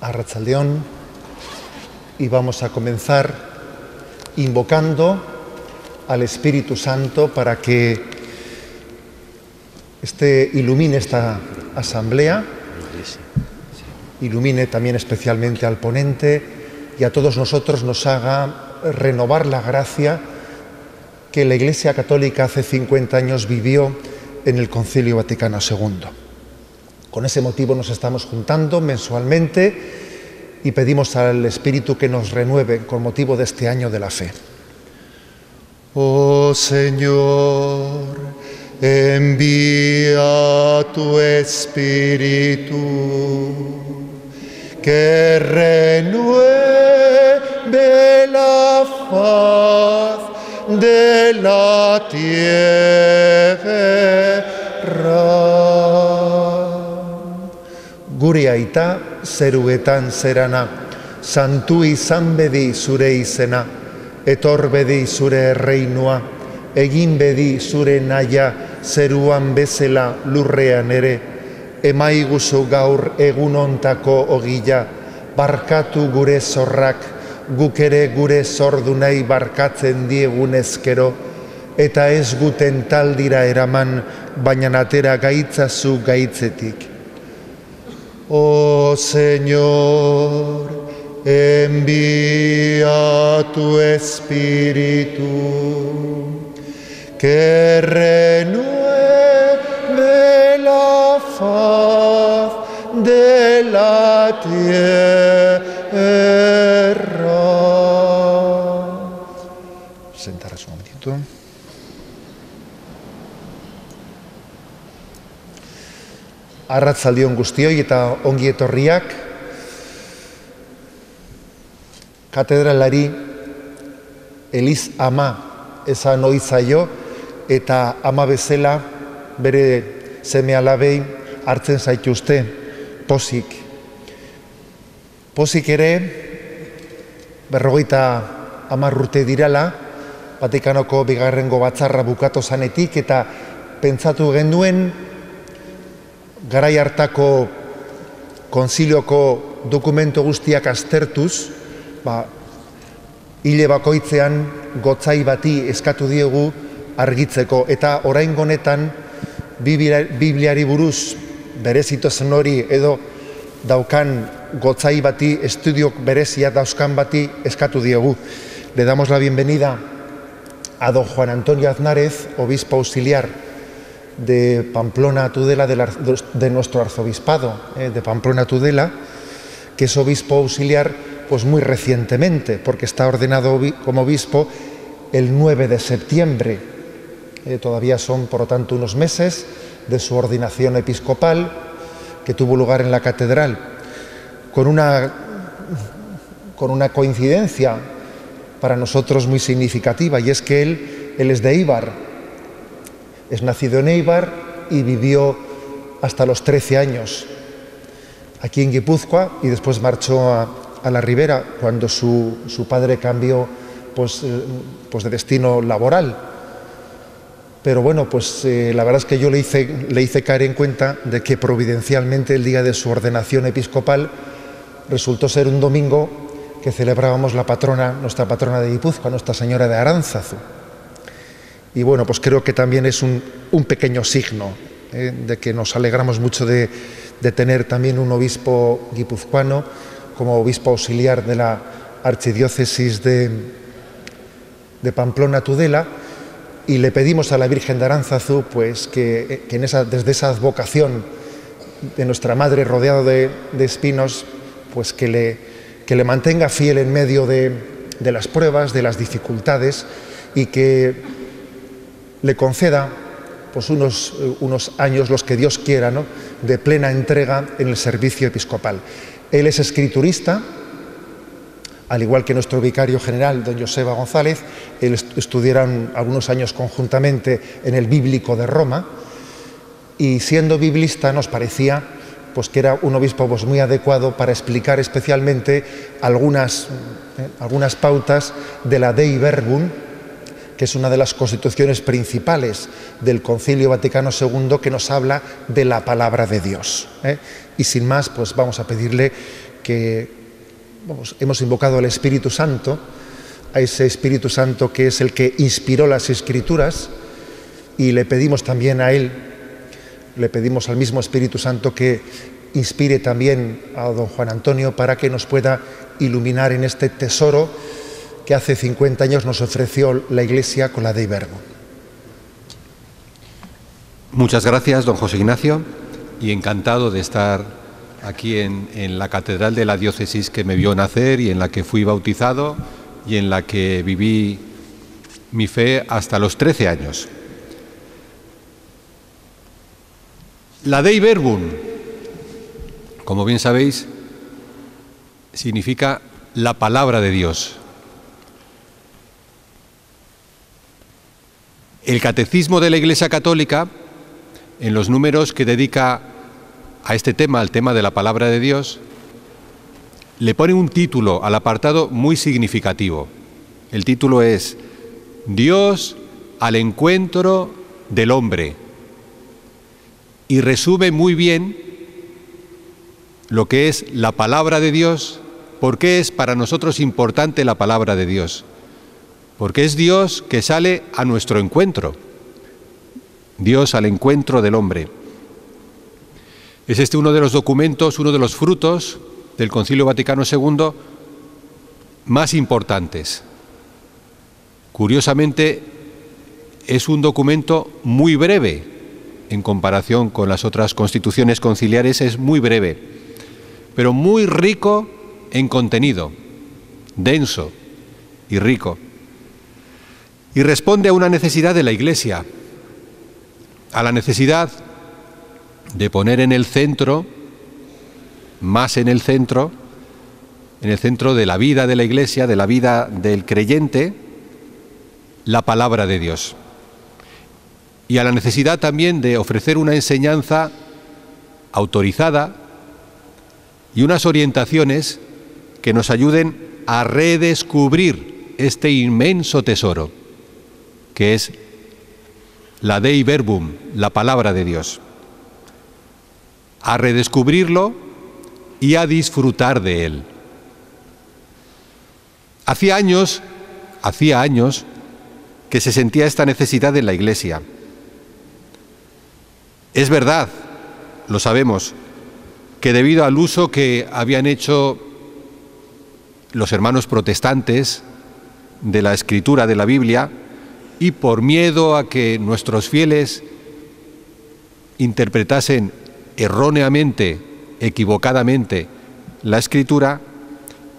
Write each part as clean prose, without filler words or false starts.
Arratsaldeón, y vamos a comenzar invocando al Espíritu Santo para que ilumine esta asamblea, ilumine también especialmente al ponente y a todos nosotros nos haga renovar la gracia que la Iglesia Católica hace 50 años vivió en el Concilio Vaticano II. Con ese motivo nos estamos juntando mensualmente y pedimos al Espíritu que nos renueve con motivo de este año de la fe. Oh Señor, envía tu Espíritu que renueve la faz de la tierra. Gure aita zeruetan zerana, santu izan bedi zure izena, etor bedi zure erreinua, egin bedi zure naia zeruan bezala lurrean ere, emaiguzu gaur egun ontako ogila, barkatu gure zorrak, guk ere gure zordunei barkatzen diegun ezkero, eta ez guten taldira eraman, baina atera gaitzazu gaitzetik. Oh Señor, envía tu Espíritu, que renueve la faz de la tierra. Sentarse un momentito. Arratsaldeon guztioi eta ongi etorriak. Katedralari Eliz ama esan ohi zaio eta ama bezala bere seme-alabei hartzen zaituzte pozik. Pozik ere 50 urte dirala Vatikanoko bigarrengo batzarra bukatu zanetik eta pentsatu genuen garai hartako konzilioko dokumentu guztiak aztertuz, hile bakoitzean gotzai bati eskatu diegu argitzeko, eta oraingo honetan Bibliari buruz berezito zen hori edo daukan gotzai bati, estudiok berezia dauzkan bati eskatu diegu. Le damos la bienvenida a don Juan Antonio Aznárez, obispo auxiliar de Pamplona Tudela, de nuestro arzobispado de Pamplona Tudela, que es obispo auxiliar pues muy recientemente, porque está ordenado como obispo el 9 de septiembre. Todavía son, por lo tanto, unos meses de su ordenación episcopal, que tuvo lugar en la catedral, con una coincidencia para nosotros muy significativa, y es que él es de Eibar. Es nacido en Eibar y vivió hasta los 13 años aquí en Guipúzcoa y después marchó a la Ribera cuando su padre cambió pues de destino laboral. Pero bueno, pues la verdad es que yo le hice caer en cuenta de que providencialmente el día de su ordenación episcopal resultó ser un domingo que celebrábamos nuestra patrona de Guipúzcoa, Nuestra Señora de Aránzazu. Y bueno, pues creo que también es un pequeño signo de que nos alegramos mucho de tener también un obispo guipuzcoano como obispo auxiliar de la archidiócesis de Pamplona Tudela, y le pedimos a la Virgen de Aránzazu pues que desde esa advocación de nuestra Madre rodeado de espinos, pues que le mantenga fiel en medio de las pruebas, de las dificultades, y que le conceda pues unos años, los que Dios quiera, ¿no?, de plena entrega en el servicio episcopal. Él es escriturista, al igual que nuestro vicario general, don Joseba González. Estudiaron algunos años conjuntamente en el Bíblico de Roma, y siendo biblista nos parecía pues que era un obispo pues muy adecuado para explicar especialmente algunas pautas de la Dei Verbum, que es una de las constituciones principales del Concilio Vaticano II, que nos habla de la palabra de Dios. Y sin más, pues vamos a pedirle que hemos invocado al Espíritu Santo, a ese Espíritu Santo que es el que inspiró las Escrituras, y le pedimos también a Él, le pedimos al mismo Espíritu Santo que inspire también a don Juan Antonio para que nos pueda iluminar en este tesoro que hace 50 años nos ofreció la Iglesia con la Dei Verbum. Muchas gracias, don José Ignacio, y encantado de estar aquí en la catedral de la diócesis que me vio nacer y en la que fui bautizado y en la que viví mi fe hasta los 13 años. La Dei Verbum, como bien sabéis, significa la palabra de Dios. El Catecismo de la Iglesia Católica, en los números que dedica a este tema, al tema de la palabra de Dios, le pone un título al apartado muy significativo. El título es Dios al encuentro del hombre, y resume muy bien lo que es la palabra de Dios. ¿Por qué es para nosotros importante la palabra de Dios? Porque es Dios que sale a nuestro encuentro, Dios al encuentro del hombre. Es este uno de los documentos, uno de los frutos del Concilio Vaticano II más importantes. Curiosamente, es un documento muy breve en comparación con las otras constituciones conciliares, es muy breve, pero muy rico en contenido, denso y rico. Y responde a una necesidad de la Iglesia, a la necesidad de poner en el centro, más en el centro de la vida de la Iglesia, de la vida del creyente, la palabra de Dios. Y a la necesidad también de ofrecer una enseñanza autorizada y unas orientaciones que nos ayuden a redescubrir este inmenso tesoro, que es la Dei Verbum, la palabra de Dios. A redescubrirlo y a disfrutar de él. Hacía años que se sentía esta necesidad en la Iglesia. Es verdad, lo sabemos, que debido al uso que habían hecho los hermanos protestantes de la Escritura, de la Biblia, y por miedo a que nuestros fieles interpretasen erróneamente, equivocadamente, la Escritura,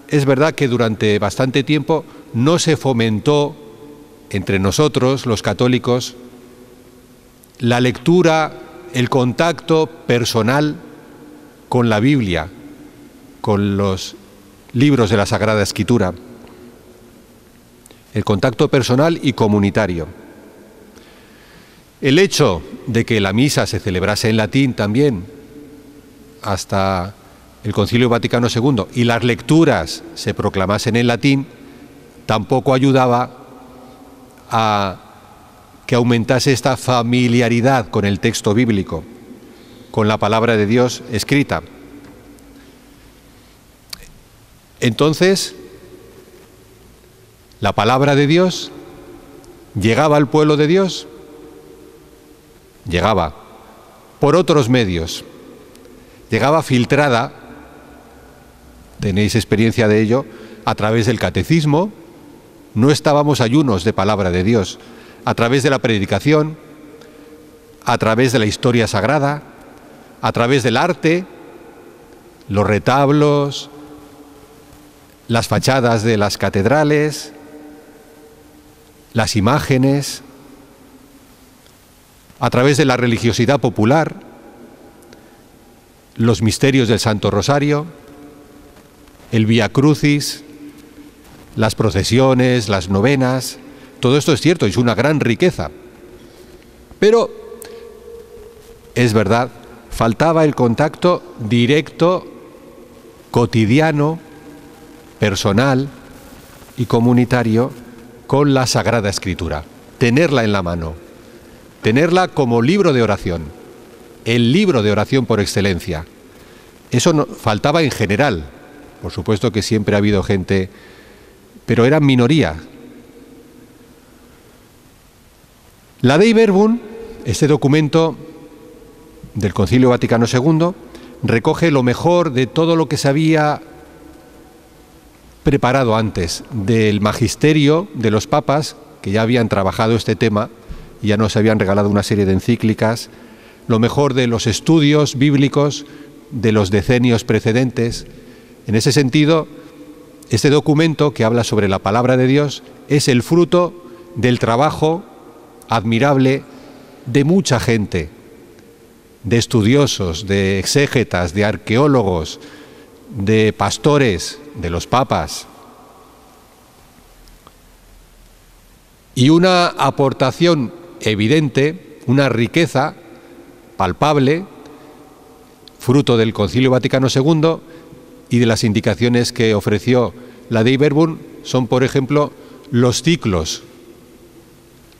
es verdad que durante bastante tiempo no se fomentó entre nosotros, los católicos, la lectura, el contacto personal con la Biblia, con los libros de la Sagrada Escritura, el contacto personal y comunitario. El hecho de que la misa se celebrase en latín también, hasta el Concilio Vaticano II, y las lecturas se proclamasen en latín, tampoco ayudaba a que aumentase esta familiaridad con el texto bíblico, con la palabra de Dios escrita. Entonces, la palabra de Dios llegaba al pueblo de Dios, llegaba por otros medios, llegaba filtrada, tenéis experiencia de ello, a través del catecismo. No estábamos ayunos de palabra de Dios, a través de la predicación, a través de la historia sagrada, a través del arte, los retablos, las fachadas de las catedrales, las imágenes, a través de la religiosidad popular, los misterios del Santo Rosario, el Vía Crucis, las procesiones, las novenas. Todo esto es cierto, es una gran riqueza. Pero, es verdad, faltaba el contacto directo, cotidiano, personal y comunitario con la Sagrada Escritura. Tenerla en la mano, tenerla como libro de oración, el libro de oración por excelencia. Eso no, faltaba en general Por supuesto que siempre ha habido gente, pero eran minoría. La Dei Verbum, este documento del Concilio Vaticano II, recoge lo mejor de todo lo que se había preparado antes, del magisterio de los papas, que ya habían trabajado este tema, y ya nos habían regalado una serie de encíclicas, lo mejor de los estudios bíblicos de los decenios precedentes. En ese sentido, este documento que habla sobre la palabra de Dios es el fruto del trabajo admirable de mucha gente, de estudiosos, de exégetas, de arqueólogos, de pastores, de los papas. Y una aportación evidente, una riqueza palpable, fruto del Concilio Vaticano II y de las indicaciones que ofreció la Dei Verbum, son, por ejemplo, los ciclos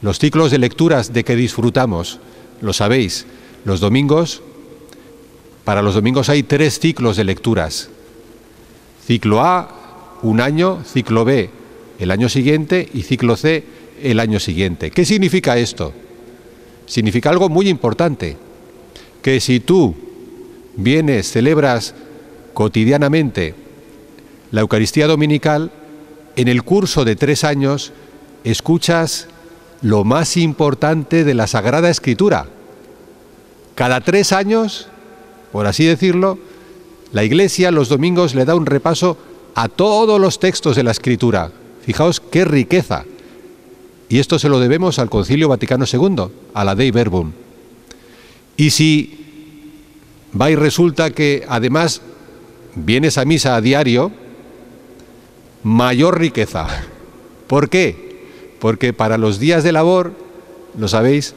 de lecturas de que disfrutamos. Lo sabéis, los domingos, para los domingos hay 3 ciclos de lecturas. Ciclo A, un año; ciclo B, el año siguiente; y ciclo C, el año siguiente. ¿Qué significa esto? Significa algo muy importante, que si tú vienes, celebras cotidianamente la Eucaristía Dominical, en el curso de 3 años escuchas lo más importante de la Sagrada Escritura. Cada 3 años, por así decirlo, la Iglesia los domingos le da un repaso a todos los textos de la Escritura. Fijaos qué riqueza. Y esto se lo debemos al Concilio Vaticano II, a la Dei Verbum. Y si va y resulta que además vienes a misa a diario, mayor riqueza. ¿Por qué? Porque para los días de labor, lo sabéis,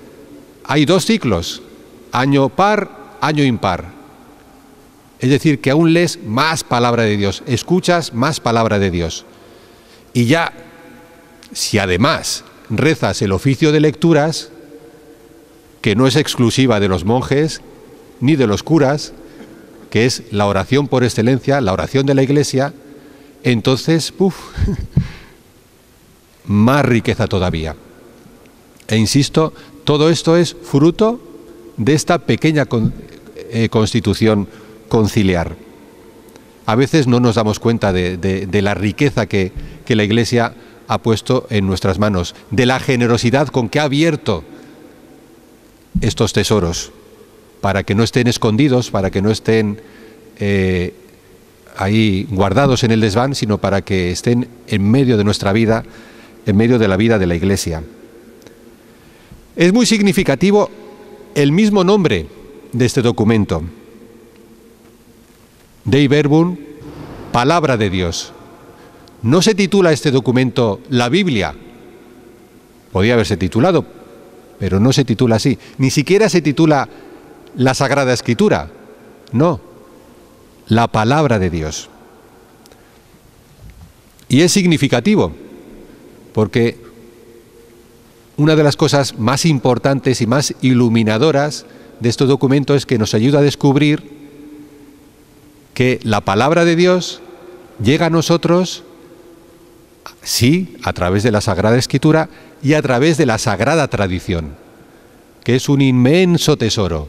hay 2 ciclos, año par, año impar. Es decir, que aún lees más palabra de Dios, escuchas más palabra de Dios. Y ya, si además rezas el oficio de lecturas, que no es exclusiva de los monjes ni de los curas, que es la oración por excelencia, la oración de la Iglesia, entonces, más riqueza todavía. E insisto, todo esto es fruto de esta pequeña constitución conciliar. A veces no nos damos cuenta de la riqueza que la Iglesia ha puesto en nuestras manos, de la generosidad con que ha abierto estos tesoros, para que no estén escondidos, para que no estén ahí guardados en el desván, sino para que estén en medio de nuestra vida, en medio de la vida de la Iglesia. Es muy significativo el mismo nombre de este documento, Dei Verbum, Palabra de Dios. No se titula este documento la Biblia, podía haberse titulado, pero no se titula así. Ni siquiera se titula la Sagrada Escritura, no, la Palabra de Dios. Y es significativo, porque una de las cosas más importantes y más iluminadoras de este documento es que nos ayuda a descubrir que la Palabra de Dios llega a nosotros, sí, a través de la Sagrada Escritura y a través de la Sagrada Tradición, que es un inmenso tesoro.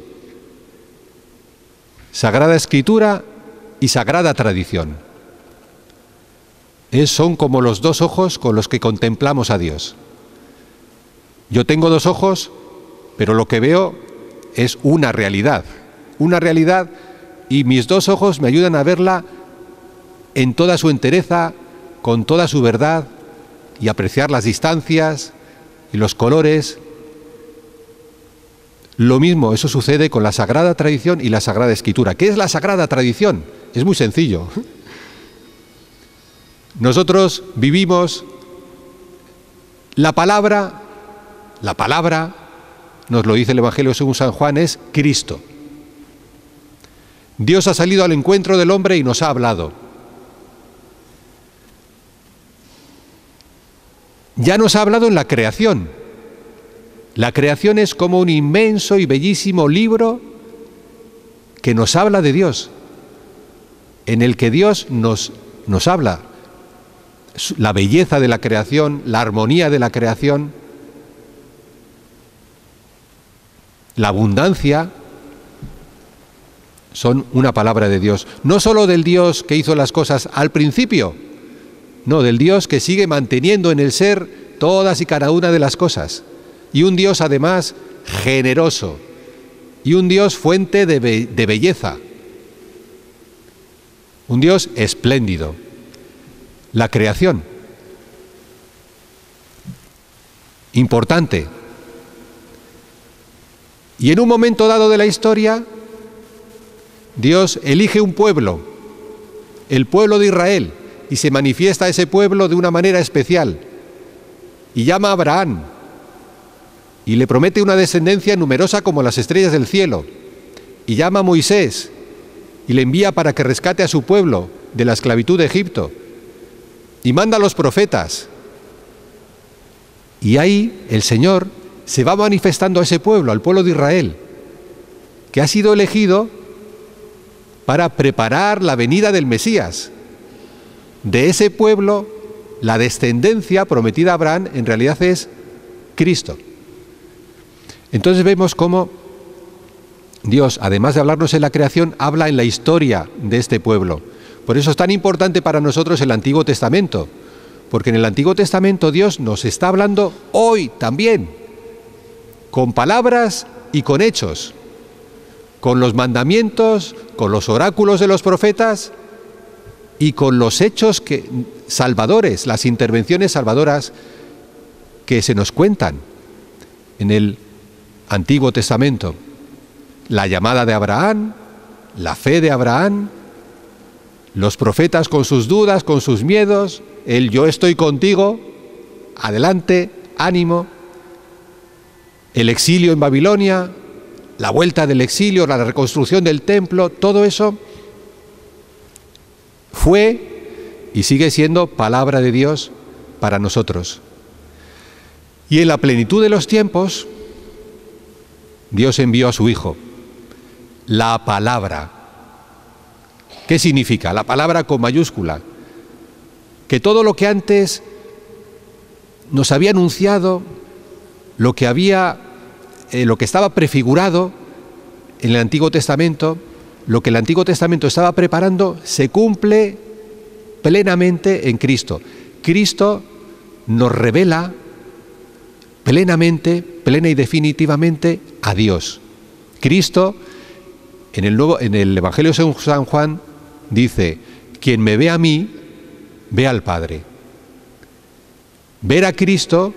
Sagrada Escritura y Sagrada Tradición. Son como los 2 ojos con los que contemplamos a Dios. Yo tengo 2 ojos, pero lo que veo es una realidad, y mis 2 ojos me ayudan a verla en toda su entereza, con toda su verdad, y apreciar las distancias y los colores. Lo mismo, eso sucede con la Sagrada Tradición y la Sagrada Escritura. ¿Qué es la Sagrada Tradición? Es muy sencillo. Nosotros vivimos la palabra, nos lo dice el Evangelio según San Juan, es Cristo. Dios ha salido al encuentro del hombre y nos ha hablado. Ya nos ha hablado en la creación. La creación es como un inmenso y bellísimo libro que nos habla de Dios, en el que Dios nos nos habla. La belleza de la creación, la armonía de la creación, la abundancia, son una palabra de Dios. No solo del Dios que hizo las cosas al principio, no, del Dios que sigue manteniendo en el ser todas y cada una de las cosas. Y un Dios además generoso, y un Dios fuente de belleza, un Dios espléndido. La creación, importante. Y en un momento dado de la historia, Dios elige un pueblo, el pueblo de Israel, y se manifiesta a ese pueblo de una manera especial. Y llama a Abraham, y le promete una descendencia numerosa como las estrellas del cielo. Y llama a Moisés, y le envía para que rescate a su pueblo de la esclavitud de Egipto. Y manda a los profetas. Y ahí el Señor se va manifestando a ese pueblo, al pueblo de Israel, que ha sido elegido para preparar la venida del Mesías. De ese pueblo, la descendencia prometida a Abraham en realidad es Cristo. Entonces vemos cómo Dios, además de hablarnos en la creación, habla en la historia de este pueblo. Por eso es tan importante para nosotros el Antiguo Testamento, porque en el Antiguo Testamento Dios nos está hablando hoy también, con palabras y con hechos, con los mandamientos, con los oráculos de los profetas y con los hechos salvadores, las intervenciones salvadoras que se nos cuentan en el Antiguo Testamento. La llamada de Abraham, la fe de Abraham, los profetas con sus dudas, con sus miedos, el yo estoy contigo, adelante, ánimo, el exilio en Babilonia, la vuelta del exilio, la reconstrucción del templo, todo eso fue y sigue siendo palabra de Dios para nosotros. Y en la plenitud de los tiempos, Dios envió a su Hijo, la palabra. ¿Qué significa? La palabra con mayúscula. Que todo lo que antes nos había anunciado, lo que estaba prefigurado en el Antiguo Testamento, lo que el Antiguo Testamento estaba preparando, se cumple plenamente en Cristo. Cristo nos revela plenamente, plena y definitivamente a Dios. Cristo, en el Evangelio según San Juan, dice: quien me ve a mí, ve al Padre. Ver a Cristo,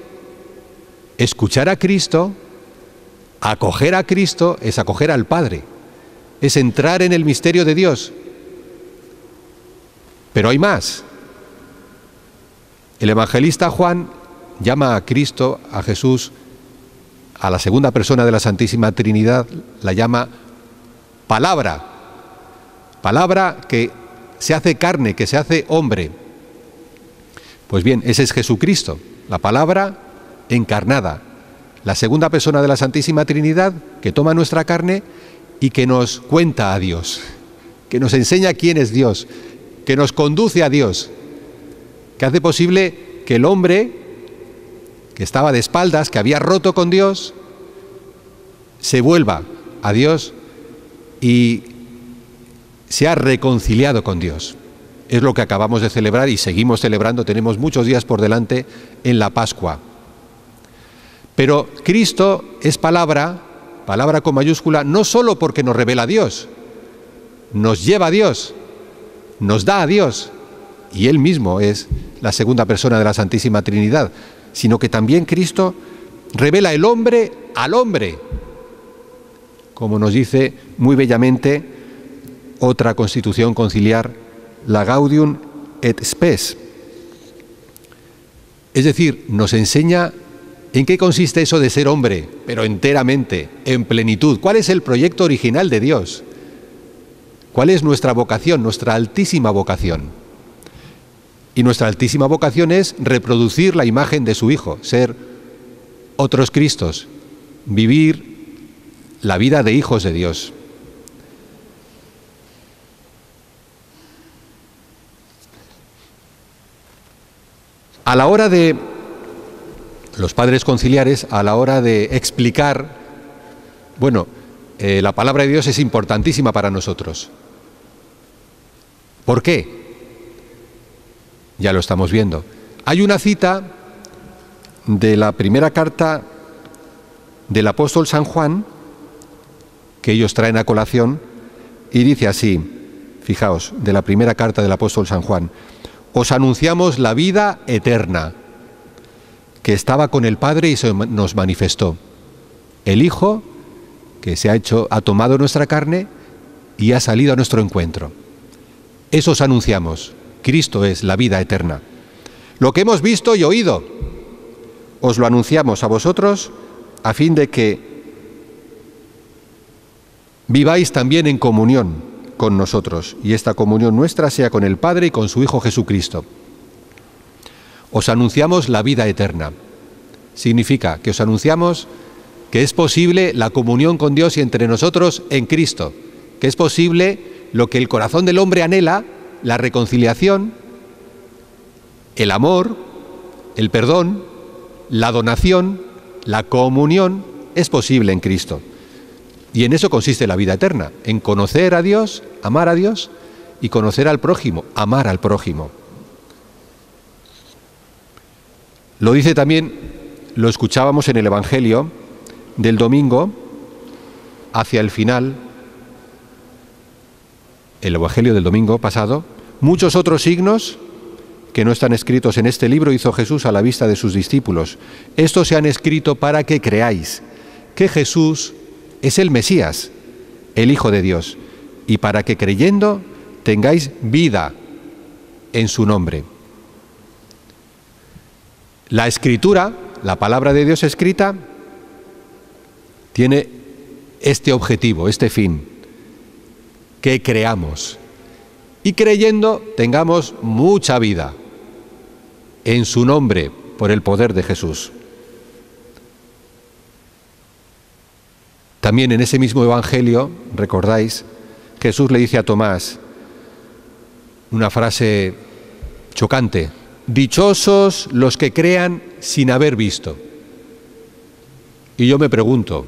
escuchar a Cristo, acoger a Cristo, es acoger al Padre, es entrar en el misterio de Dios. Pero hay más. El evangelista Juan llama a Cristo, a Jesús, a la segunda persona de la Santísima Trinidad, la llama palabra. Palabra que se hace carne, que se hace hombre. Pues bien, ese es Jesucristo, la palabra encarnada, la segunda persona de la Santísima Trinidad que toma nuestra carne y que nos cuenta a Dios, que nos enseña quién es Dios, que nos conduce a Dios, que hace posible que el hombre que estaba de espaldas, que había roto con Dios, se vuelva a Dios y se ha reconciliado con Dios. Es lo que acabamos de celebrar y seguimos celebrando, tenemos muchos días por delante en la Pascua. Pero Cristo es palabra, palabra con mayúscula, no solo porque nos revela a Dios, nos lleva a Dios, nos da a Dios, y Él mismo es la segunda persona de la Santísima Trinidad, sino que también Cristo revela el hombre al hombre, como nos dice muy bellamente otra constitución conciliar, la Gaudium et Spes. Es decir, nos enseña en qué consiste eso de ser hombre, pero enteramente, en plenitud. ¿Cuál es el proyecto original de Dios? ¿Cuál es nuestra vocación, nuestra altísima vocación? Y nuestra altísima vocación es reproducir la imagen de su Hijo, ser otros Cristos, vivir la vida de hijos de Dios. A la hora de los padres conciliares, a la hora de explicar, la palabra de Dios es importantísima para nosotros. ¿Por qué? Ya lo estamos viendo. Hay una cita de la primera carta del apóstol San Juan, que ellos traen a colación, y dice así, fijaos, de la primera carta del apóstol San Juan: os anunciamos la vida eterna, que estaba con el Padre y se nos manifestó. El Hijo, que ha tomado nuestra carne y ha salido a nuestro encuentro. Eso os anunciamos. Cristo es la vida eterna. Lo que hemos visto y oído, os lo anunciamos a vosotros, a fin de que viváis también en comunión con nosotros, y esta comunión nuestra sea con el Padre y con su Hijo Jesucristo. Os anunciamos la vida eterna. Significa que os anunciamos que es posible la comunión con Dios y entre nosotros en Cristo, que es posible lo que el corazón del hombre anhela, la reconciliación, el amor, el perdón, la donación, la comunión, es posible en Cristo. Y en eso consiste la vida eterna, en conocer a Dios, amar a Dios, y conocer al prójimo, amar al prójimo. Lo dice también, lo escuchábamos en el Evangelio del domingo, hacia el final, el Evangelio del domingo pasado: muchos otros signos que no están escritos en este libro hizo Jesús a la vista de sus discípulos. Estos se han escrito para que creáis que Jesús es el Mesías, el Hijo de Dios, y para que creyendo tengáis vida en su nombre. La Escritura, la palabra de Dios escrita, tiene este objetivo, este fin: que creamos y creyendo tengamos mucha vida en su nombre por el poder de Jesús. También en ese mismo Evangelio, recordáis, Jesús le dice a Tomás una frase chocante: dichosos los que crean sin haber visto. Y yo me pregunto,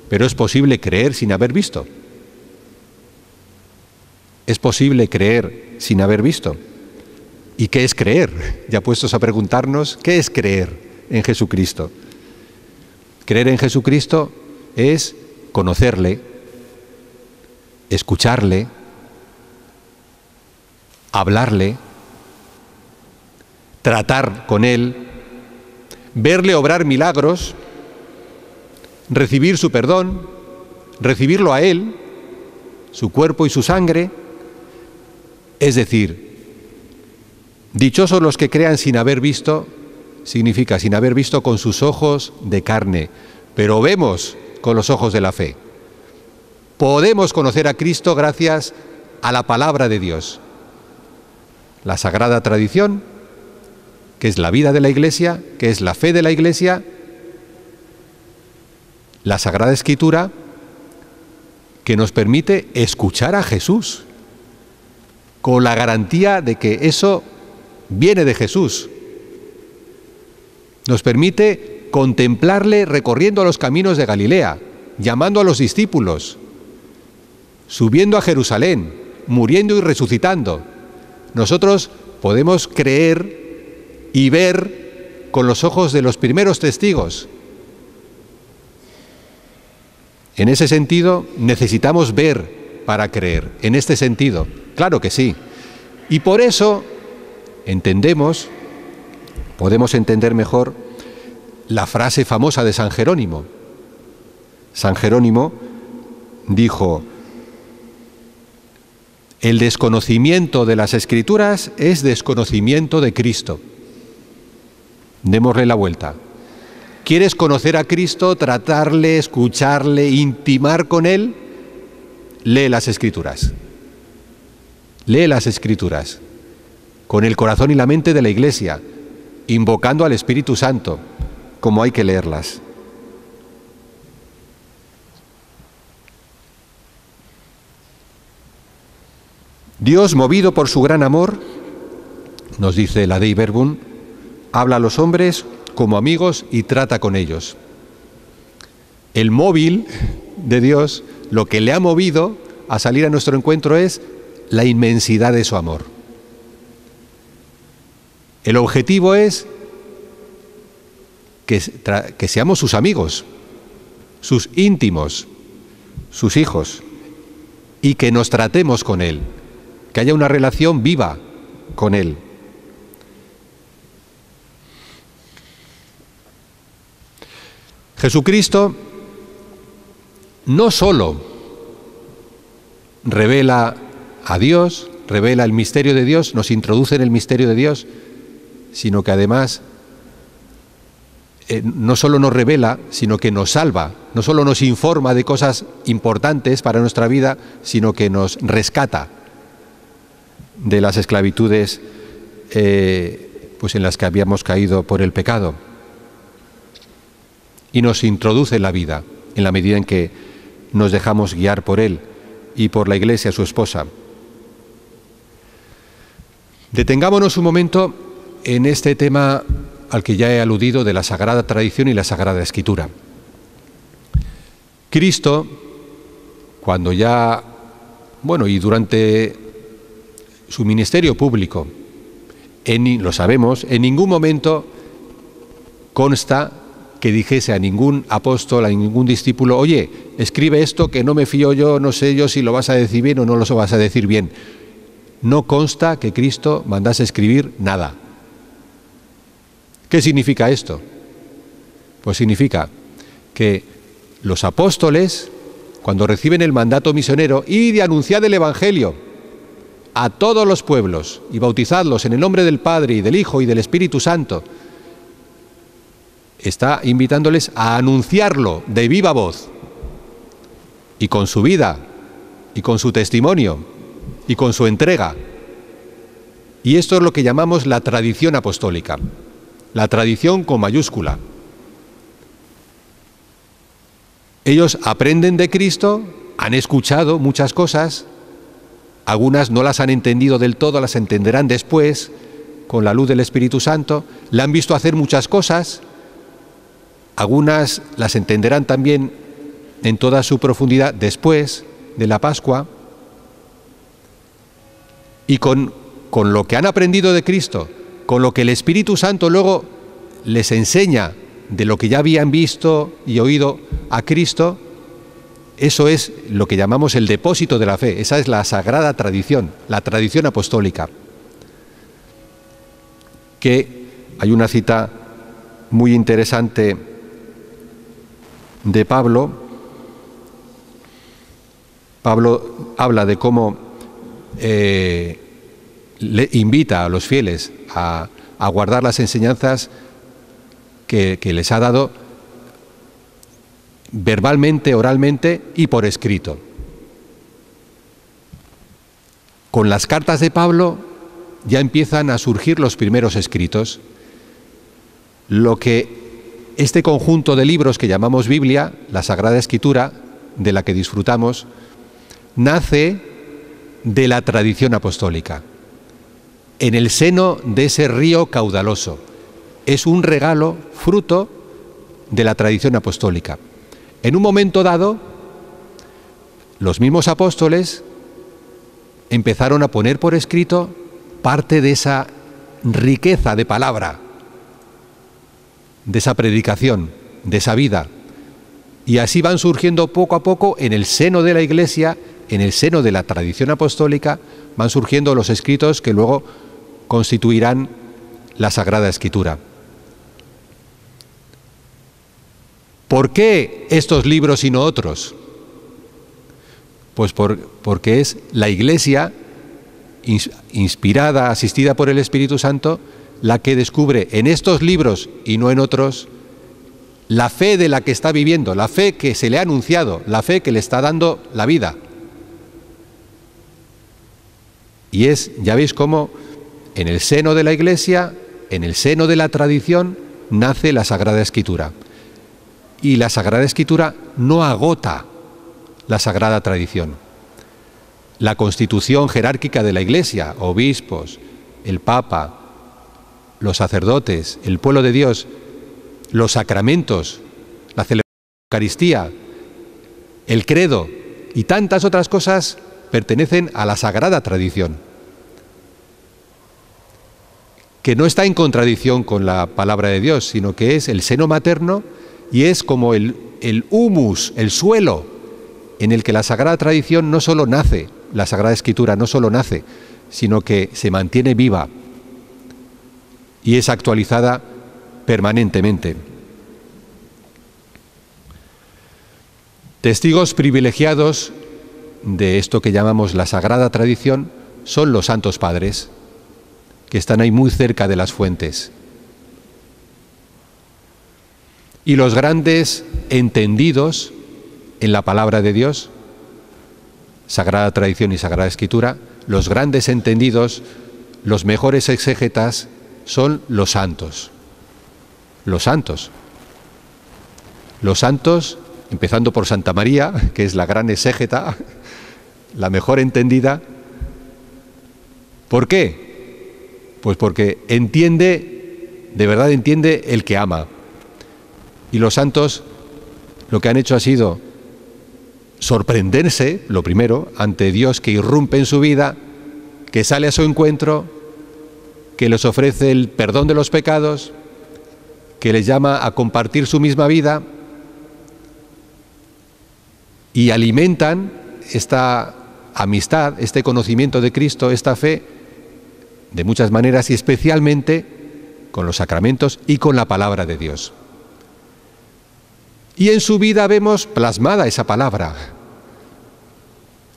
¿pero es posible creer sin haber visto? ¿Es posible creer sin haber visto? ¿Y qué es creer? Ya puestos a preguntarnos, ¿qué es creer en Jesucristo? Creer en Jesucristo es conocerle, escucharle, hablarle, tratar con él, verle obrar milagros, recibir su perdón, recibirlo a él, su cuerpo y su sangre. Es decir, dichosos los que crean sin haber visto, significa sin haber visto con sus ojos de carne, pero vemos con los ojos de la fe. Podemos conocer a Cristo gracias a la palabra de Dios. La sagrada tradición, que es la vida de la Iglesia, que es la fe de la Iglesia, la Sagrada Escritura, que nos permite escuchar a Jesús, con la garantía de que eso viene de Jesús. Nos permite contemplarle recorriendo los caminos de Galilea, llamando a los discípulos, subiendo a Jerusalén, muriendo y resucitando. Nosotros podemos creer y ver con los ojos de los primeros testigos. En ese sentido, necesitamos ver para creer. En este sentido, claro que sí. Y por eso podemos entender mejor la frase famosa de San Jerónimo. San Jerónimo dijo: el desconocimiento de las Escrituras es desconocimiento de Cristo. Démosle la vuelta. ¿Quieres conocer a Cristo, tratarle, escucharle, intimar con Él? Lee las Escrituras. Lee las Escrituras con el corazón y la mente de la Iglesia, invocando al Espíritu Santo, como hay que leerlas. Dios, movido por su gran amor, nos dice la Dei Verbum, habla a los hombres como amigos y trata con ellos. El móvil de Dios, lo que le ha movido a salir a nuestro encuentro es la inmensidad de su amor. El objetivo es que seamos sus amigos, sus íntimos, sus hijos, y que nos tratemos con Él, que haya una relación viva con Él. Jesucristo no solo revela a Dios, revela el misterio de Dios, nos introduce en el misterio de Dios, sino que además no solo nos revela, sino que nos salva, no solo nos informa de cosas importantes para nuestra vida, sino que nos rescata de las esclavitudes pues en las que habíamos caído por el pecado, y nos introduce en la vida en la medida en que nos dejamos guiar por Él y por la Iglesia, su esposa. Detengámonos un momento en este tema al que ya he aludido de la Sagrada Tradición y la Sagrada Escritura. Cristo, cuando ya, y durante su ministerio público, lo sabemos, en ningún momento consta que dijese a ningún apóstol, a ningún discípulo: oye, escribe esto que no me fío yo, no sé yo si lo vas a decir bien o no lo vas a decir bien. No consta que Cristo mandase escribir nada. ¿Qué significa esto? Pues significa que los apóstoles, cuando reciben el mandato misionero y de anunciar el Evangelio a todos los pueblos y bautizadlos en el nombre del Padre y del Hijo y del Espíritu Santo, está invitándoles a anunciarlo de viva voz y con su vida y con su testimonio y con su entrega. Y esto es lo que llamamos la tradición apostólica, la tradición con mayúscula. Ellos aprenden de Cristo, han escuchado muchas cosas, algunas no las han entendido del todo, las entenderán después con la luz del Espíritu Santo, le han visto hacer muchas cosas, algunas las entenderán también en toda su profundidad después de la Pascua, y con lo que han aprendido de Cristo, con lo que el Espíritu Santo luego les enseña de lo que ya habían visto y oído a Cristo, eso es lo que llamamos el depósito de la fe, esa es la sagrada tradición, la tradición apostólica. Que hay una cita muy interesante de Pablo. Pablo habla de cómo le invita a los fieles a guardar las enseñanzas que les ha dado verbalmente, oralmente y por escrito. Con las cartas de Pablo ya empiezan a surgir los primeros escritos. Lo que este conjunto de libros que llamamos Biblia, la Sagrada Escritura, de la que disfrutamos, nace de la tradición apostólica, en el seno de ese río caudaloso. Es un regalo fruto de la tradición apostólica. En un momento dado, los mismos apóstoles empezaron a poner por escrito parte de esa riqueza de palabra, de esa predicación, de esa vida. Y así van surgiendo poco a poco en el seno de la Iglesia, en el seno de la tradición apostólica, van surgiendo los escritos que luego constituirán la Sagrada Escritura. ¿Por qué estos libros y no otros? Pues porque es la Iglesia, inspirada, asistida por el Espíritu Santo, la que descubre en estos libros y no en otros la fe de la que está viviendo, la fe que se le ha anunciado, la fe que le está dando la vida. Y ya veis cómo en el seno de la Iglesia, en el seno de la tradición, nace la Sagrada Escritura. Y la Sagrada Escritura no agota la Sagrada Tradición. La constitución jerárquica de la Iglesia, obispos, el Papa, los sacerdotes, el pueblo de Dios, los sacramentos, la celebración de la Eucaristía, el credo y tantas otras cosas pertenecen a la sagrada tradición, que no está en contradicción con la palabra de Dios, sino que es el seno materno y es como el humus, el suelo, en el que la sagrada tradición no solo nace, la Sagrada Escritura no solo nace, sino que se mantiene viva y es actualizada permanentemente. Testigos privilegiados de esto que llamamos la sagrada tradición son los santos padres, que están ahí muy cerca de las fuentes. Y los grandes entendidos en la palabra de Dios, sagrada tradición y sagrada escritura, los grandes entendidos, los mejores exégetas son los santos. Los santos. Los santos, empezando por Santa María, que es la gran exégeta, la mejor entendida. ¿Por qué? Pues porque entiende, de verdad entiende el que ama. Y los santos lo que han hecho ha sido sorprenderse, lo primero, ante Dios que irrumpe en su vida, que sale a su encuentro, que les ofrece el perdón de los pecados, que les llama a compartir su misma vida y alimentan esta amistad, este conocimiento de Cristo, esta fe, de muchas maneras y especialmente con los sacramentos y con la palabra de Dios. Y en su vida vemos plasmada esa palabra.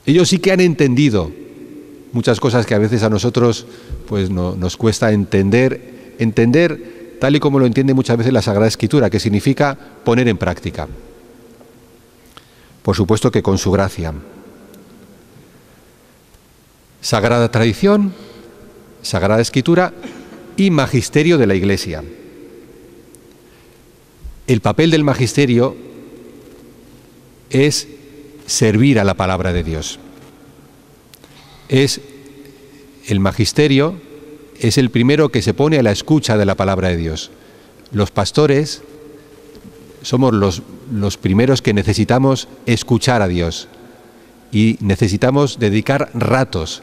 Ellos sí que han entendido muchas cosas que a veces a nosotros pues nos cuesta entender tal y como lo entiende muchas veces la Sagrada Escritura, que significa poner en práctica. Por supuesto que con su gracia. Sagrada tradición, Sagrada Escritura y magisterio de la Iglesia. El papel del magisterio es servir a la palabra de Dios. El magisterio es el primero que se pone a la escucha de la palabra de Dios. Los pastores somos los primeros que necesitamos escuchar a Dios y necesitamos dedicar ratos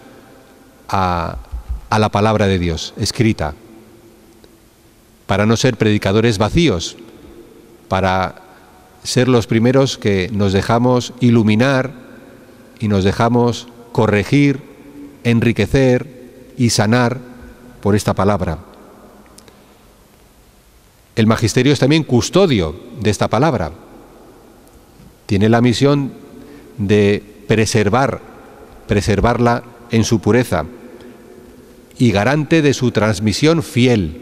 a la palabra de Dios escrita, para no ser predicadores vacíos, para ser los primeros que nos dejamos iluminar y nos dejamos corregir, enriquecer y sanar por esta palabra. El magisterio es también custodio de esta palabra. Tiene la misión de preservarla en su pureza y garante de su transmisión fiel,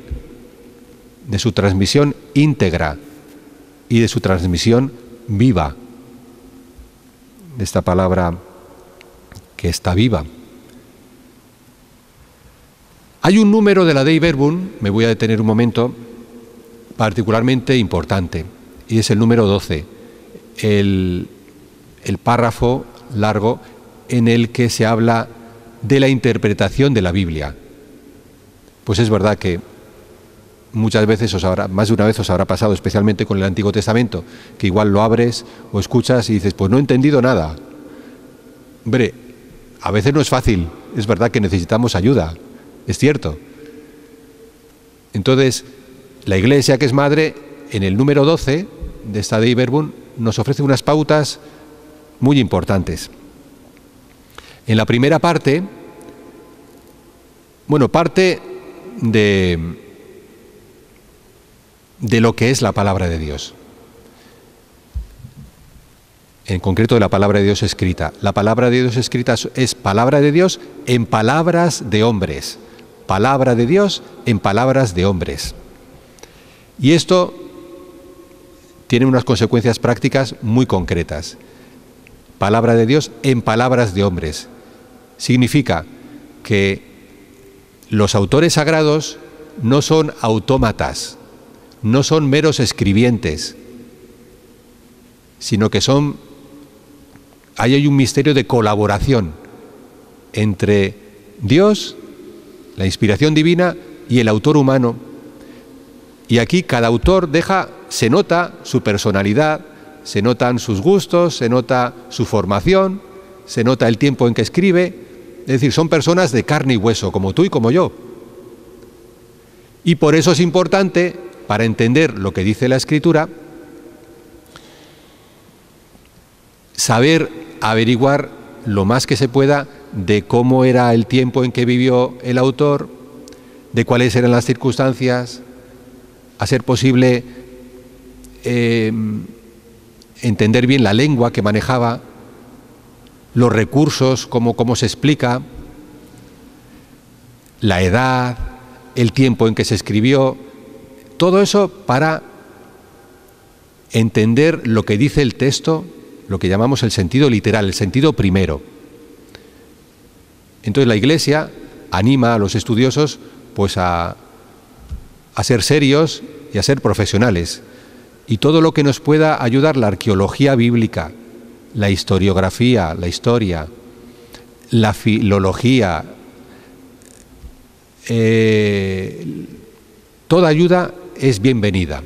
de su transmisión íntegra y de su transmisión viva, de esta palabra que está viva. Hay un número de la Dei Verbum, me voy a detener un momento, particularmente importante, y es el número 12, el párrafo largo en el que se habla de la interpretación de la Biblia. Pues es verdad que muchas veces más de una vez os habrá pasado, especialmente con el Antiguo Testamento, que igual lo abres o escuchas y dices, pues no he entendido nada. Hombre, a veces no es fácil, es verdad que necesitamos ayuda, es cierto. Entonces, la Iglesia, que es madre, en el número 12 de esta Dei Verbum, nos ofrece unas pautas muy importantes. En la primera parte, parte de lo que es la palabra de Dios. En concreto de la palabra de Dios escrita. La palabra de Dios escrita es palabra de Dios en palabras de hombres. Palabra de Dios en palabras de hombres. Y esto tiene unas consecuencias prácticas muy concretas. Palabra de Dios en palabras de hombres. Significa que los autores sagrados no son autómatas, no son meros escribientes, sino que hay un misterio de colaboración entre Dios, la inspiración divina, y el autor humano, Y aquí cada autor se nota su personalidad, se notan sus gustos, se nota su formación, se nota el tiempo en que escribe. Es decir, son personas de carne y hueso, como tú y como yo. Y por eso es importante, para entender lo que dice la Escritura, saber averiguar lo más que se pueda de cómo era el tiempo en que vivió el autor, de cuáles eran las circunstancias, a ser posible entender bien la lengua que manejaba, los recursos, cómo se explica, la edad, el tiempo en que se escribió, todo eso para entender lo que dice el texto, lo que llamamos el sentido literal, el sentido primero. Entonces la Iglesia anima a los estudiosos pues a ser serios y a ser profesionales. Y todo lo que nos pueda ayudar, la arqueología bíblica, la historiografía, la historia, la filología, toda ayuda es bienvenida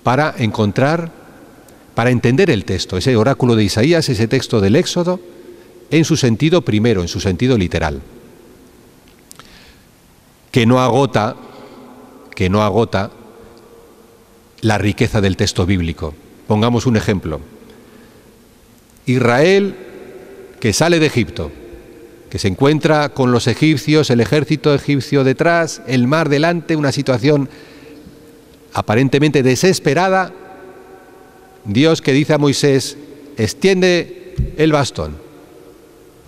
para entender el texto, ese oráculo de Isaías, ese texto del Éxodo, en su sentido primero, en su sentido literal, que no agota la riqueza del texto bíblico. Pongamos un ejemplo. Israel, que sale de Egipto, que se encuentra con los egipcios, el ejército egipcio detrás, el mar delante, una situación aparentemente desesperada. Dios que dice a Moisés, extiende el bastón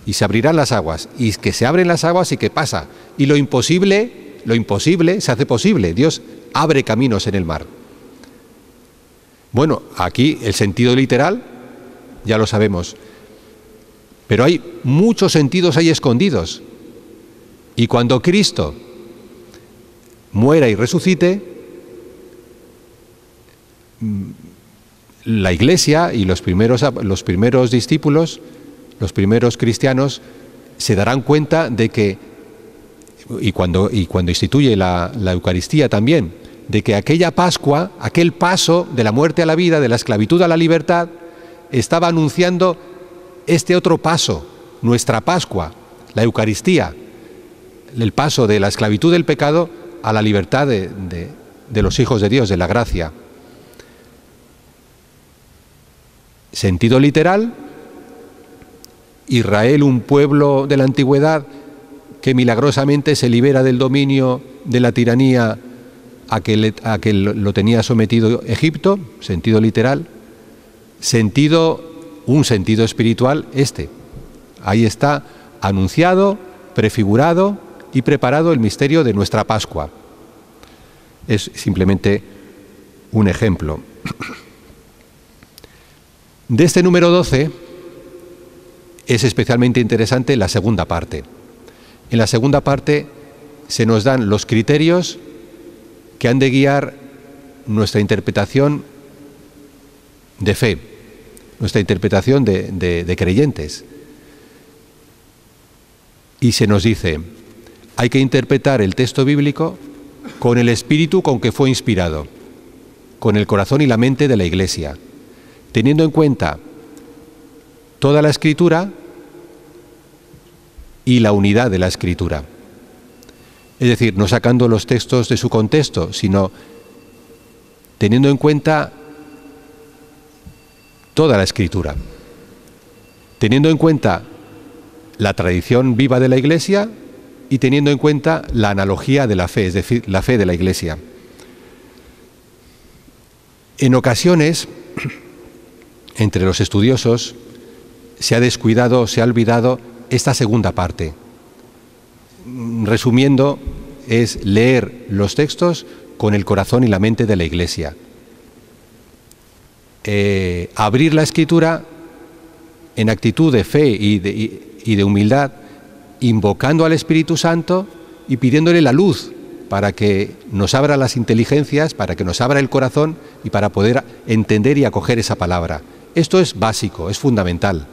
y se abrirán las aguas, y que se abren las aguas y que pasa, y lo imposible se hace posible. Dios abre caminos en el mar. Bueno, aquí el sentido literal ya lo sabemos, pero hay muchos sentidos ahí escondidos, y cuando Cristo muera y resucite, la Iglesia y los primeros discípulos, los primeros cristianos, se darán cuenta de que, y cuando instituye la Eucaristía también, de que aquella Pascua, aquel paso de la muerte a la vida, de la esclavitud a la libertad, estaba anunciando este otro paso, nuestra Pascua, la Eucaristía, el paso de la esclavitud del pecado a la libertad de los hijos de Dios, de la gracia. Sentido literal, Israel, un pueblo de la antigüedad que milagrosamente se libera del dominio de la tiranía a que lo tenía sometido Egipto, sentido literal. Un sentido espiritual ahí está anunciado, prefigurado y preparado el misterio de nuestra Pascua. Es simplemente un ejemplo. De este número 12 es especialmente interesante la segunda parte. En la segunda parte se nos dan los criterios que han de guiar nuestra interpretación de fe, nuestra interpretación de creyentes. Y se nos dice, hay que interpretar el texto bíblico con el espíritu con que fue inspirado, con el corazón y la mente de la Iglesia, teniendo en cuenta toda la Escritura y la unidad de la Escritura. Es decir, no sacando los textos de su contexto, sino teniendo en cuenta toda la Escritura, teniendo en cuenta la tradición viva de la Iglesia y teniendo en cuenta la analogía de la fe, es decir, la fe de la Iglesia. En ocasiones, entre los estudiosos, se ha descuidado, se ha olvidado esta segunda parte. Resumiendo, es leer los textos con el corazón y la mente de la Iglesia. Abrir la Escritura en actitud de fe y de humildad, invocando al Espíritu Santo y pidiéndole la luz para que nos abra las inteligencias, para que nos abra el corazón y para poder entender y acoger esa palabra. Esto es básico, es fundamental.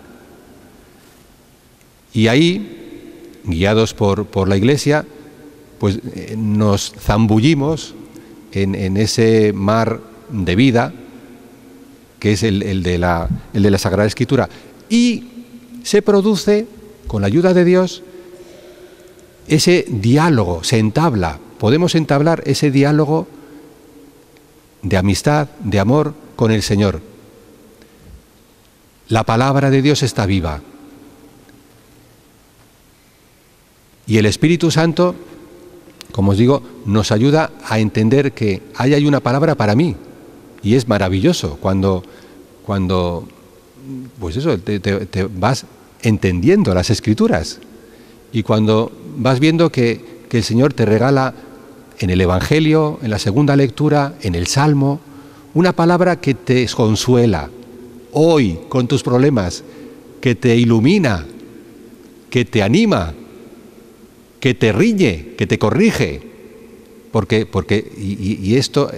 Y ahí, guiados por la Iglesia, pues nos zambullimos en ese mar de vida que es el de la Sagrada Escritura, y se produce, con la ayuda de Dios, ese diálogo, podemos entablar ese diálogo de amistad, de amor con el Señor. La palabra de Dios está viva. Y el Espíritu Santo, como os digo, nos ayuda a entender que ahí hay una palabra para mí. Y es maravilloso cuando pues eso, te vas entendiendo las Escrituras. Y cuando vas viendo que el Señor te regala en el Evangelio, en la segunda lectura, en el Salmo, una palabra que te consuela hoy con tus problemas, que te ilumina, que te anima, que te riñe, que te corrige. Porque esto,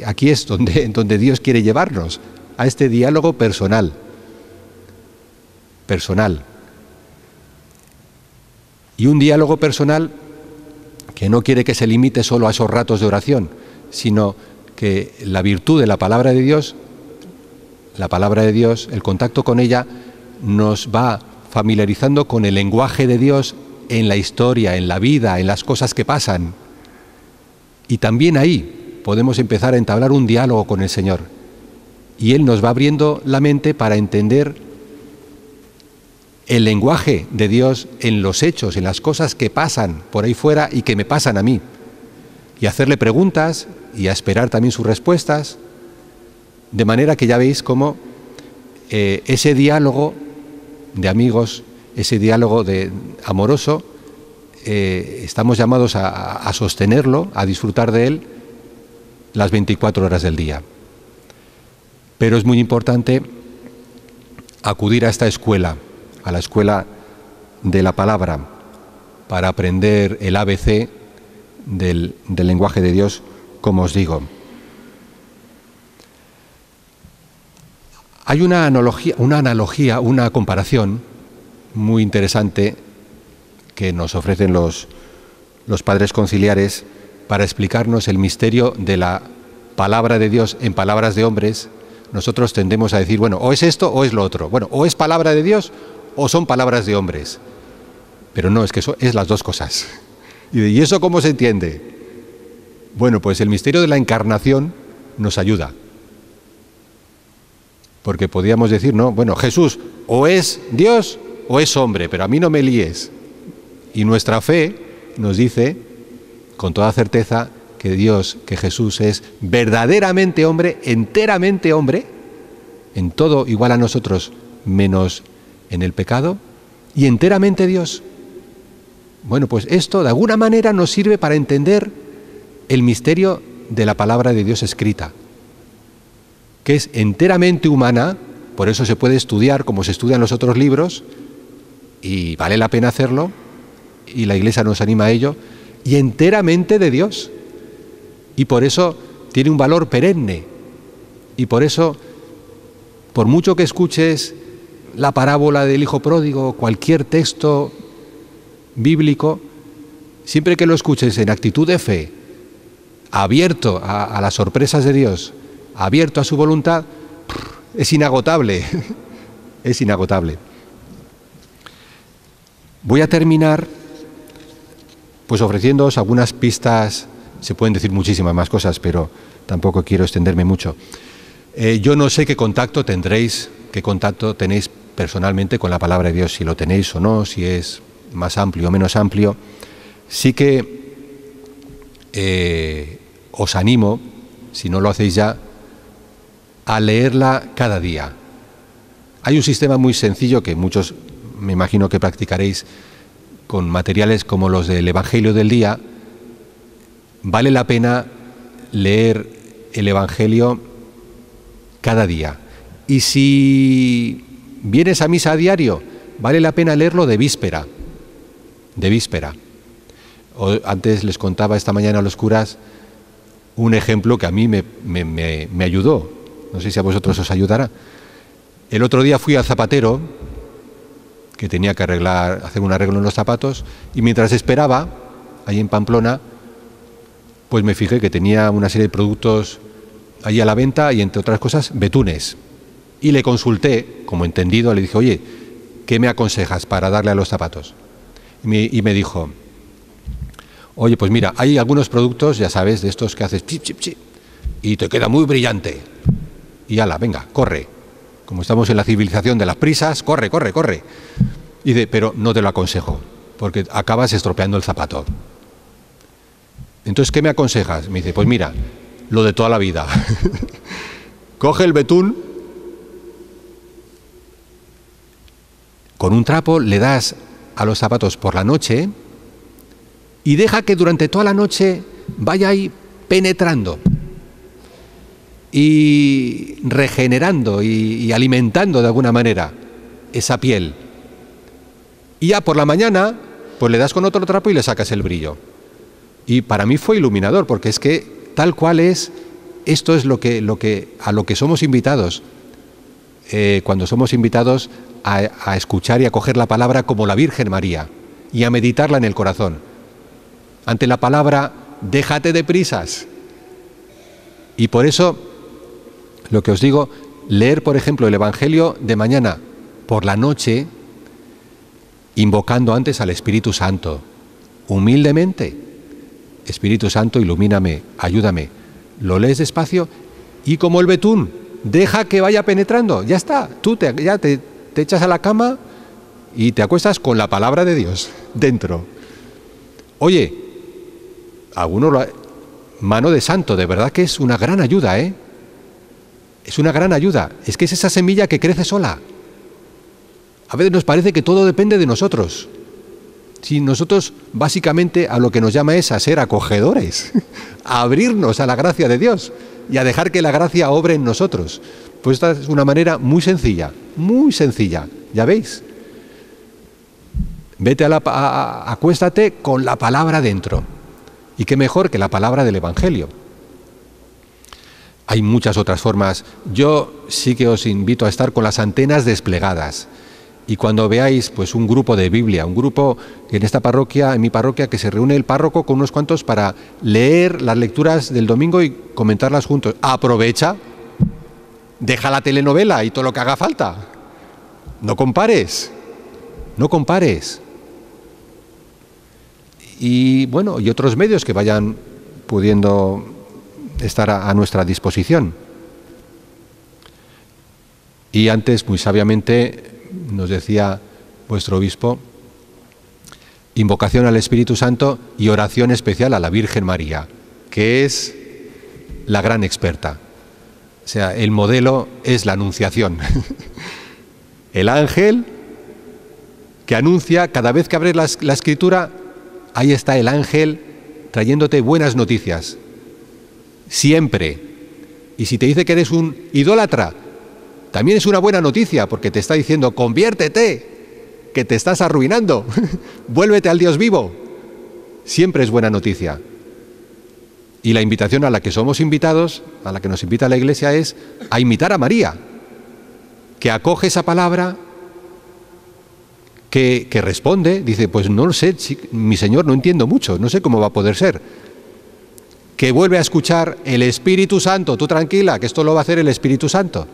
aquí es donde Dios quiere llevarnos, a este diálogo personal. Y un diálogo personal que no quiere que se limite solo a esos ratos de oración, sino que la virtud de la palabra de Dios, el contacto con ella, nos va familiarizando con el lenguaje de Dios en la historia, en la vida, en las cosas que pasan. Y también ahí podemos empezar a entablar un diálogo con el Señor. Y Él nos va abriendo la mente para entender el lenguaje de Dios en los hechos, en las cosas que pasan por ahí fuera y que me pasan a mí. Y hacerle preguntas y a esperar también sus respuestas. De manera que ya veis cómo ese diálogo de amigos, ese diálogo amoroso, estamos llamados a sostenerlo, a disfrutar de él las 24 horas del día. Pero es muy importante acudir a esta escuela, a la escuela de la palabra, para aprender el ABC del lenguaje de Dios, como os digo. Hay una analogía, una comparación muy interesante que nos ofrecen los padres conciliares para explicarnos el misterio de la palabra de Dios en palabras de hombres. Nosotros tendemos a decir, bueno, o es esto o es lo otro. Bueno, o es palabra de Dios o son palabras de hombres. Pero no, es que eso es las dos cosas. ¿Y eso cómo se entiende? Bueno, pues el misterio de la encarnación nos ayuda. Porque podríamos decir, no, bueno, Jesús o es Dios o es hombre, pero a mí no me líes. Y nuestra fe nos dice, con toda certeza, que Jesús es verdaderamente hombre, enteramente hombre, en todo igual a nosotros, menos en el pecado, y enteramente Dios. Bueno, pues esto de alguna manera nos sirve para entender el misterio de la palabra de Dios escrita, que es enteramente humana, por eso se puede estudiar como se estudian los otros libros, y vale la pena hacerlo, y la Iglesia nos anima a ello, y enteramente de Dios. Y por eso tiene un valor perenne. Y por eso, por mucho que escuches la parábola del hijo pródigo, cualquier texto bíblico, siempre que lo escuches en actitud de fe, abierto a las sorpresas de Dios, abierto a su voluntad, es inagotable. Es inagotable. Voy a terminar pues ofreciéndoos algunas pistas. Se pueden decir muchísimas más cosas, pero tampoco quiero extenderme mucho. Yo no sé qué contacto tenéis personalmente con la palabra de Dios, si lo tenéis o no, si es más amplio o menos amplio. Sí que os animo, si no lo hacéis ya, a leerla cada día. Hay un sistema muy sencillo que muchos me imagino que practicaréis con materiales como los del Evangelio del día. Vale la pena leer el Evangelio cada día. Y si vienes a misa a diario, vale la pena leerlo de víspera. Antes les contaba esta mañana a los curas un ejemplo que a mí me ayudó. No sé si a vosotros os ayudará. El otro día fui al zapatero, que tenía que hacer un arreglo en los zapatos, y mientras esperaba, ahí en Pamplona, pues me fijé que tenía una serie de productos allí a la venta y, entre otras cosas, betunes. Y le consulté, como entendido, le dije, oye, ¿qué me aconsejas para darle a los zapatos? Y me dijo, oye, pues mira, hay algunos productos, ya sabes, de estos que haces chip, chip, chip, y te queda muy brillante. Y ala, venga, corre. Como estamos en la civilización de las prisas, corre, corre, corre. Y dice, pero no te lo aconsejo, porque acabas estropeando el zapato. Entonces, ¿qué me aconsejas? Me dice, pues mira, lo de toda la vida. Coge el betún, con un trapo le das a los zapatos por la noche y deja que durante toda la noche vaya ahí penetrando y regenerando y alimentando de alguna manera esa piel. Y ya por la mañana, pues le das con otro trapo y le sacas el brillo. Y para mí fue iluminador, porque es que tal cual es, esto es a lo que somos invitados. Cuando somos invitados a escuchar y a coger la palabra como la Virgen María y a meditarla en el corazón. Ante la palabra, déjate de prisas. Y por eso, lo que os digo, leer, por ejemplo, el Evangelio de mañana por la noche, invocando antes al Espíritu Santo, humildemente. Espíritu Santo, ilumíname, ayúdame. Lo lees despacio y como el betún, deja que vaya penetrando. Ya está, tú ya te echas a la cama y te acuestas con la palabra de Dios dentro. Oye, mano de santo, de verdad que es una gran ayuda, ¿eh? Es una gran ayuda. Es que es esa semilla que crece sola. A veces nos parece que todo depende de nosotros. Si nosotros básicamente a lo que nos llama es a ser acogedores, a abrirnos a la gracia de Dios y a dejar que la gracia obre en nosotros. Pues esta es una manera muy sencilla, ¿ya veis? Vete acuéstate con la palabra dentro. Y qué mejor que la palabra del Evangelio. Hay muchas otras formas. Yo sí que os invito a estar con las antenas desplegadas. Y cuando veáis pues un grupo de Biblia, un grupo en esta parroquia, en mi parroquia, que se reúne el párroco con unos cuantos para leer las lecturas del domingo y comentarlas juntos. Aprovecha, deja la telenovela y todo lo que haga falta. No compares. Y bueno, y otros medios que vayan pudiendo estar a nuestra disposición. Y antes, muy sabiamente, nos decía vuestro obispo, invocación al Espíritu Santo y oración especial a la Virgen María, que es la gran experta. O sea, el modelo es la Anunciación. El ángel que anuncia, cada vez que abres la Escritura, ahí está el ángel trayéndote buenas noticias. Siempre. Y si te dice que eres un idólatra, también es una buena noticia, porque te está diciendo, conviértete, que te estás arruinando, vuélvete al Dios vivo. Siempre es buena noticia. Y la invitación a la que somos invitados, a la que nos invita la Iglesia, es a imitar a María, que acoge esa palabra, que responde, dice, pues no lo sé, mi Señor, no entiendo mucho, no sé cómo va a poder ser. Que vuelve a escuchar el Espíritu Santo, tú tranquila, que esto lo va a hacer el Espíritu Santo.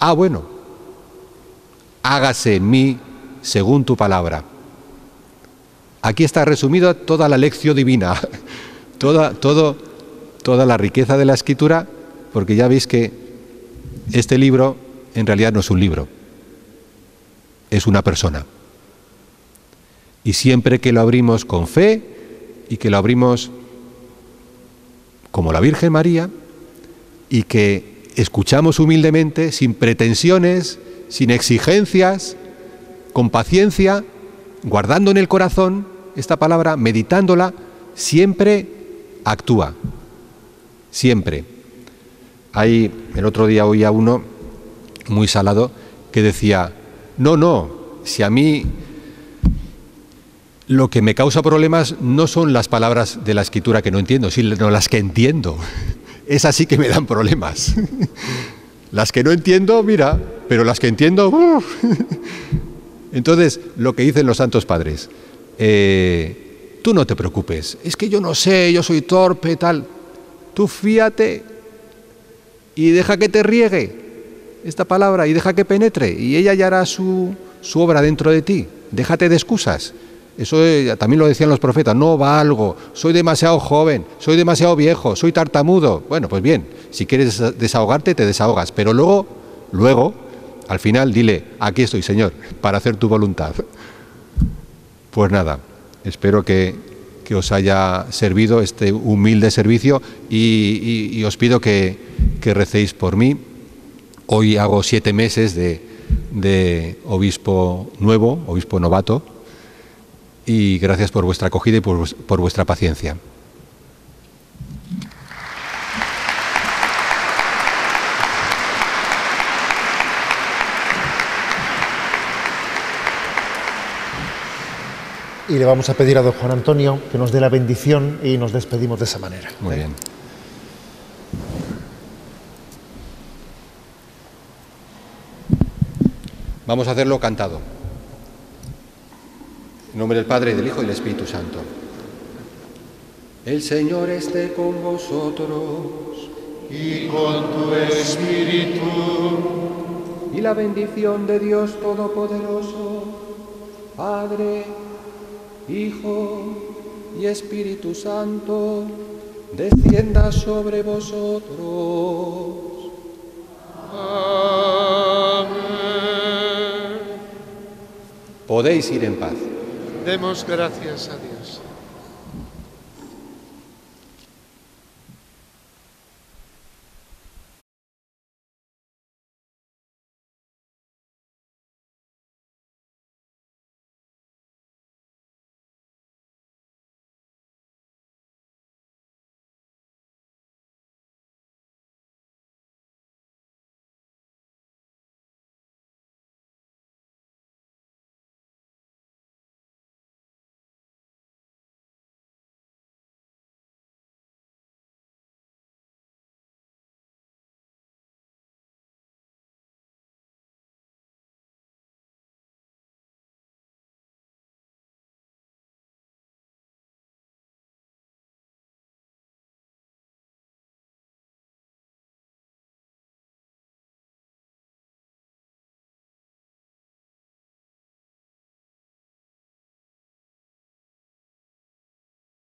Ah, bueno, hágase en mí según tu palabra. Aquí está resumida toda la lección divina, toda la riqueza de la Escritura, porque ya veis que este libro en realidad no es un libro, es una persona. Y siempre que lo abrimos con fe y que lo abrimos como la Virgen María y que escuchamos humildemente, sin pretensiones, sin exigencias, con paciencia, guardando en el corazón esta palabra, meditándola, siempre actúa. Siempre. El otro día oía uno muy salado que decía, no, si a mí lo que me causa problemas no son las palabras de la Escritura que no entiendo, sino las que entiendo. Esas sí que me dan problemas. Las que no entiendo, mira, pero las que entiendo, Entonces, lo que dicen los santos padres, tú no te preocupes, es que yo no sé, yo soy torpe, tal. Tú fíate y deja que te riegue esta palabra y deja que penetre y ella ya hará su obra dentro de ti. Déjate de excusas. Eso también lo decían los profetas, no valgo, soy demasiado joven, soy demasiado viejo, soy tartamudo. Bueno, pues bien, si quieres desahogarte, te desahogas, pero luego, al final, dile, aquí estoy, Señor, para hacer tu voluntad. Pues nada, espero que os haya servido este humilde servicio y os pido que recéis por mí. Hoy hago 7 meses de obispo nuevo, obispo novato, y gracias por vuestra acogida y por vuestra paciencia. Y le vamos a pedir a don Juan Antonio que nos dé la bendición y nos despedimos de esa manera. Muy bien. Vamos a hacerlo cantado. En nombre del Padre, del Hijo y del Espíritu Santo. El Señor esté con vosotros. Y con tu espíritu. Y la bendición de Dios Todopoderoso, Padre, Hijo y Espíritu Santo, descienda sobre vosotros. Amén. Podéis ir en paz. Demos gracias a Dios.